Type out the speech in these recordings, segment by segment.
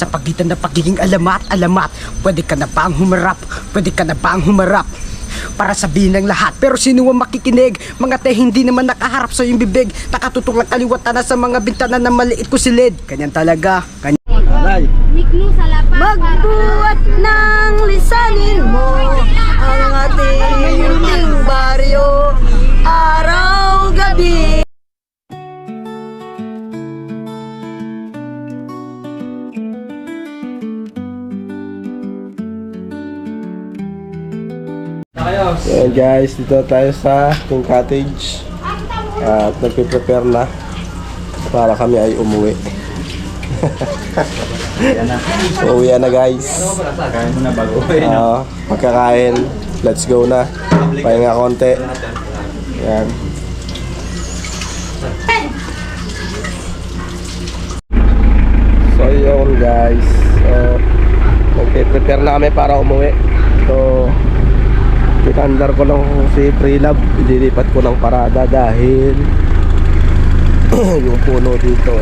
Sa pagitan ng pagiging alamat, pwede ka na bang humarap? Pwede ka na bang humarap? Para sabihin ng lahat, pero sino ang makikinig? Mga te, hindi naman nakaharap sa iyong bibig. Nakatutok lang kaliwatan na sa mga bintana na maliit ko silid. Ganyan talaga, ganyan. Magbuhat ng lisanin mo ang ating baryo, araw-gabi. Ayan guys, dito tayo sa King Cottage at nagpe-prepare na para kami ay umuwi. Uuwi na guys. Kain mo na bago uwi, no? Pagkakain, let's go na. Pahinga konti. Ayan. So yun guys, nagpe-prepare na kami para umuwi. So kitandar ko lang si Prelab, ililipat ko ng parada dahil yung puno dito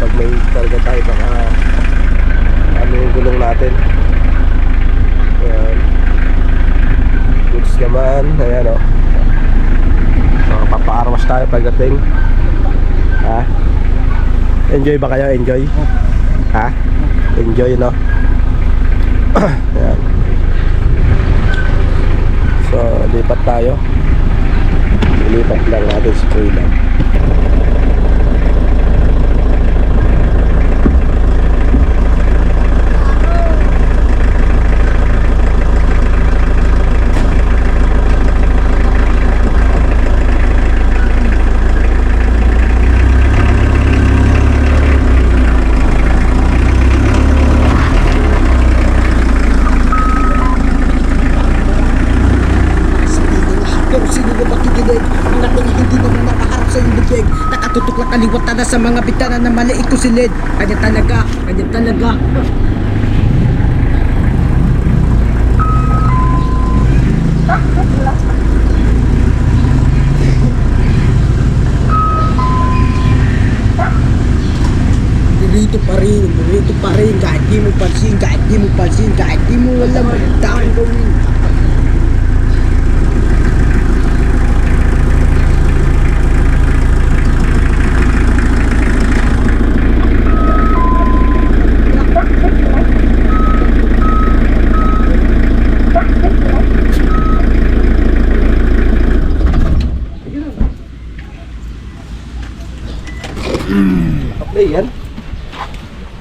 pag may karga tayo baka ano yung gulong natin. Ayan, goods naman. Ayan o, so papaarmas tayo pagdating. Ha? Enjoy ba kayo? Enjoy? Ha? Enjoy, no? Ayan. So, lipat tayo. Lipat lang natin si Prelab. Pero sino ba makikinig? Mga te, hindi naman nakaharap sa iyong bibig. Nakatutok lang kaliwatan na sa mga bintana na maliit ko silid. Ganyan talaga, ganyan talaga. Burrito pa rin, kahit di mo pansin, kahit di mo alam ang daming gawin. Okay, yan.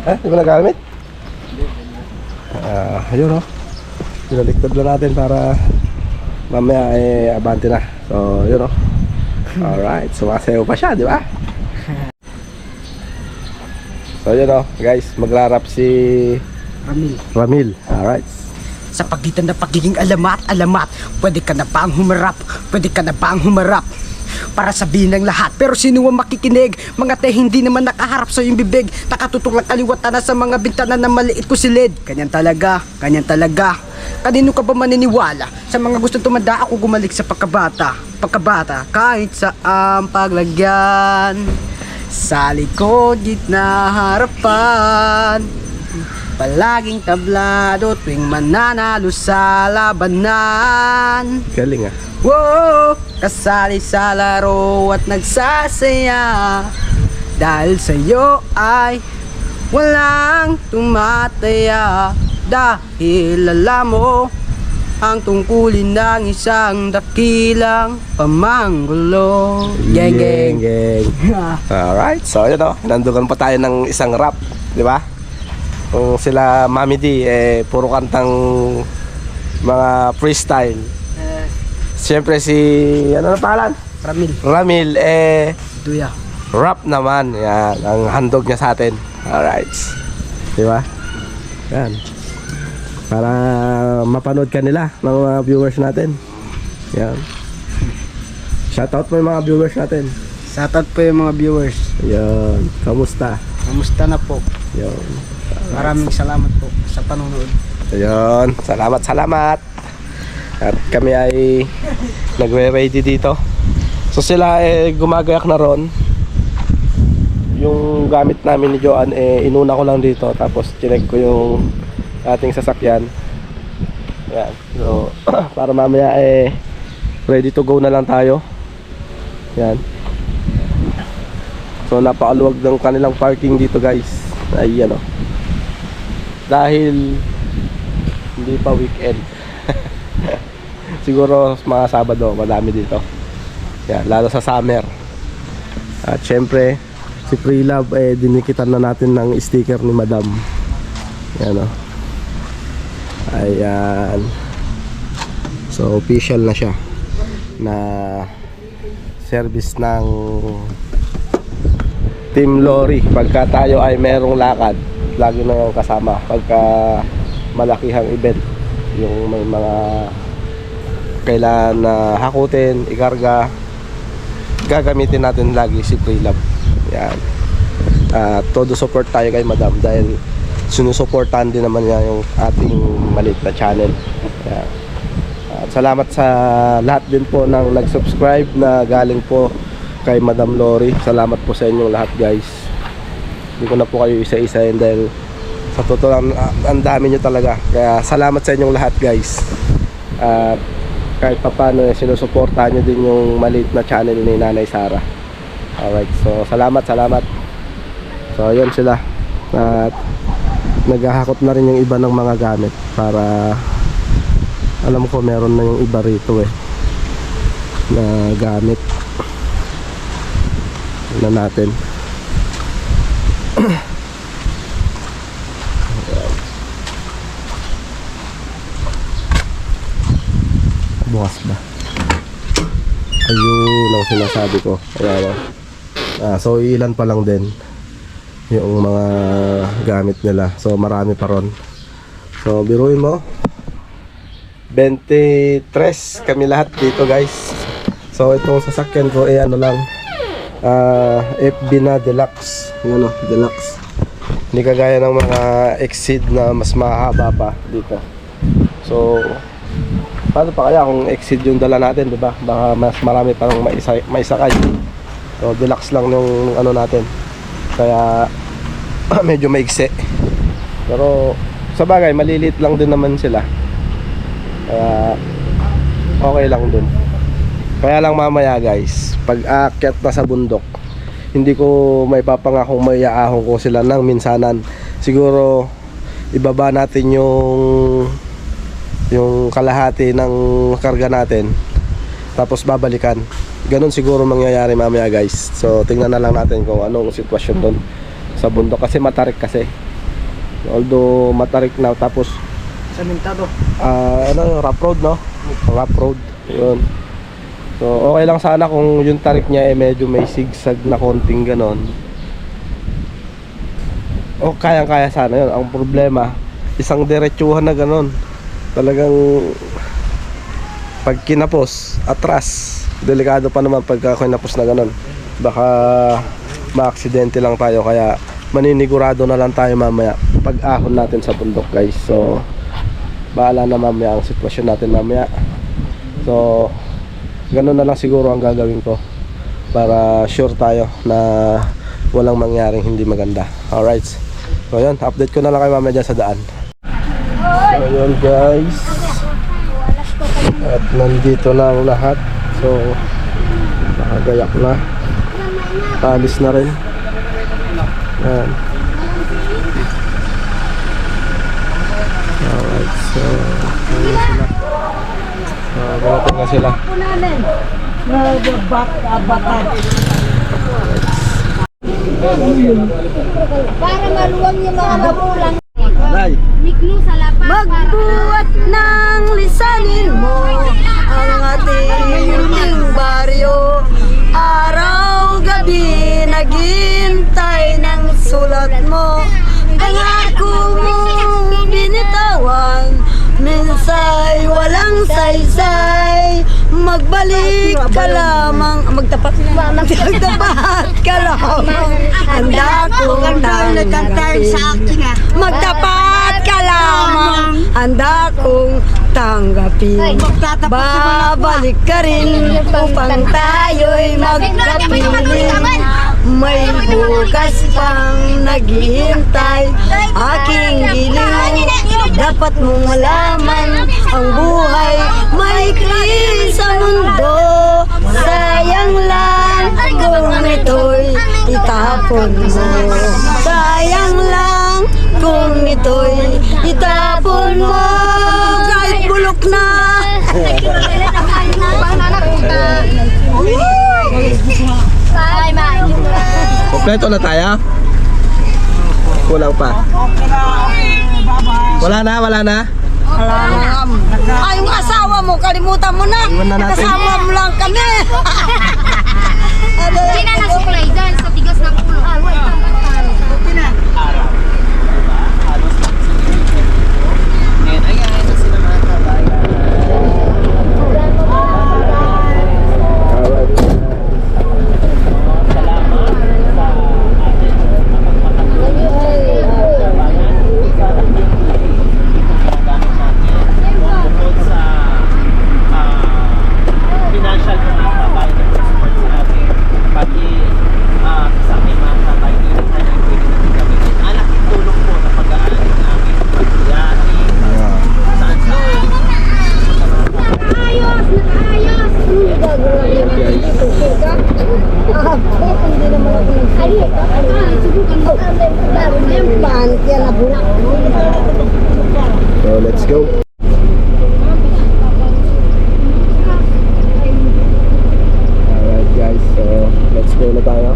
Ha? Di ba nagamit? Ayun o. Pinaliktad na natin para mamaya abante na. So, yun o. Alright, sumasayaw pa siya, di ba? So, yun o. Guys, magrarap si Ramil. Alright. Sa pagitan ng pagiging alamat, pwede ka na bang humarap? Pwede ka na bang humarap? Para sabihin ng lahat, pero sino ang makikinig? Mga te, hindi naman nakaharap sa iyong bibig. Nakatutok lang kaliwatan na sa mga bintana na maliit ko silid. Ganyan talaga, ganyan talaga. Kanino ka ba maniniwala? Sa mga gusto tumanda, ako gumalik sa pagkabata. Kahit saan paglagyan, sa likod, gitna, harapan, palaging tablado tuwing mananalo sa labanan. Galing ah. Wow! Kasali sa laro at nagsasaya, dahil sa'yo ay walang tumataya. Dahil alam mo ang tungkulin ng isang dakilang pamanggulo. Geng. Alright, so yun o. Nandugan pa tayo ng isang rap, di ba? Kung sila Mami D, puro kantang mga freestyle. Siyempre si, ano na pangalan? Ramil, Duya. rap naman. Yan, ang handog niya sa atin. Alright. Di ba? Yan. Para mapanood ka nila ng mga viewers natin. Yan. Shoutout po yung mga viewers natin. Shoutout po yung mga viewers. Yan. Kamusta? Kamusta na po? Yan. Maraming salamat po sa panonood. Ayun, salamat. At kami ay nagre-ready dito. So sila gumagayak na ron. yung gamit namin ni Joanne, inuna ko lang dito. Tapos chinek ko yung ating sasakyan. Yan. So, para mamaya ready to go na lang tayo. Yan. So, napakaluwag ng kanilang parking dito, guys. Ayan, oh. Dahil hindi pa weekend. Siguro mga Sabado, madami dito. Yan, lalo sa summer. At syempre, si Pre-Love, dinikitan na natin ng sticker ni Madam. Yan, oh. Ayan. So, official na siya na service ng Team Lorry. Pagka tayo ay merong lakad, lagi na yung kasama. Pagka malakihang event, yung may mga kailangan na hakutin, ikarga, gagamitin natin lagi si Pre-Love. Yan. Todo support tayo kay Madam dahil sinusuportahan din naman niya yung ating maliit na channel. Yan. At salamat sa lahat din po ng nag-subscribe na galing po kay Madam Lorry. Salamat po sa inyong lahat, guys. Hindi ko na po kayo isa-isahin dahil sa totoo lang, ang dami nyo talaga. Kaya salamat sa inyong lahat, guys. At kahit pa paano, sinusuportahan nyo din yung maliit na channel ni Nanay Sara. Alright, so salamat. So ayun sila. At naghahakot na rin yung iba ng mga gamit para alam ko meron na yung iba rito na gamit na natin. Bukas ba? Ayun ang sinasabi ko. Ayan, so ilan pa lang din yung mga gamit nila. So marami pa ron. So biruin mo 23 kami lahat dito, guys. So itong sasakyan ko ano lang FB na deluxe. Yun, deluxe. Hindi kagaya ng mga Exceed na mas mahaba pa dito. So paano pa kaya kung Exceed yung dala natin, di ba? Baka mas marami pang maisakay. So deluxe lang yung ano natin. Kaya medyo maigsi. Pero sa bagay maliliit lang din naman sila. Kaya okay lang dun. Kaya lang mamaya, guys, pag aakyat na sa bundok, hindi ko may papangakong may aahon ko sila ng minsanan. Siguro ibaba natin yung kalahati ng karga natin, tapos babalikan. Ganun siguro mangyayari mamaya, guys. So tingnan na lang natin kung anong sitwasyon doon sa bundok, kasi matarik kasi. Although matarik na, tapos Samentado. rough road, no? Rough road. Yun. So okay lang sana kung yung tarik niya medyo may zigzag na konting ganon. O kayang-kaya sana yun. Ang problema, isang diretsuhan na ganon. Talagang pag kinapos, atras. Delikado pa naman pagka kinapos na ganon. Baka ma-aksidente lang tayo. Kaya maninigurado na lang tayo mamaya pag ahon natin sa bundok, guys. So bahala na mamaya ang sitwasyon natin mamaya. So ganun na lang siguro ang gagawin ko para sure tayo na walang mangyaring hindi maganda. Alright, so yun, update ko na lang kayo mamaya dyan sa daan. So yun, guys, at nandito na ang lahat. So nakagayak na, alis na rin. Yan. Alright, so ayun sila. Ganatin na sila. Para maluwag yung mga magulang. Nay, Magbuhat ng lisanin mo ang ating baryo. Araw-gabi naghintay ng sulat mo. Ang ako mong binitawan, minsay walang saysay. Magbalik ka lamang, magtapat ka lamang. Handa kong tanggapin. Magtapat ka lamang, handa kong tanggapin. Babalik ka rin upang tayo'y magkapiling. may bukas pang naghihintay. Aking giling, dapat mong malaman, ang buhay maikli sa mundo. Sayang lang kung ito'y itapon mo. Sayang lang kung ito'y itapon mo. Kahit bulok na. Kompleto na tayo? Kulang pa. Wala na, wala na. Ay, yung asawa mo, kalimutan mo na. Iwan na natin. Kasama mo lang kami. Hindi na nasuklay dahil sa tigas ng ulo. financial kababayan na support sa atin, pati sa aking mga kababayan na pwede natin gamitin. Ang laking tulong po na pag-aaral ng aming pag-iati, saan saan. So let's go. Alright guys, so let's go na tayo.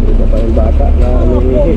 Ito pa yung bata na umiihi.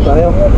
tayo.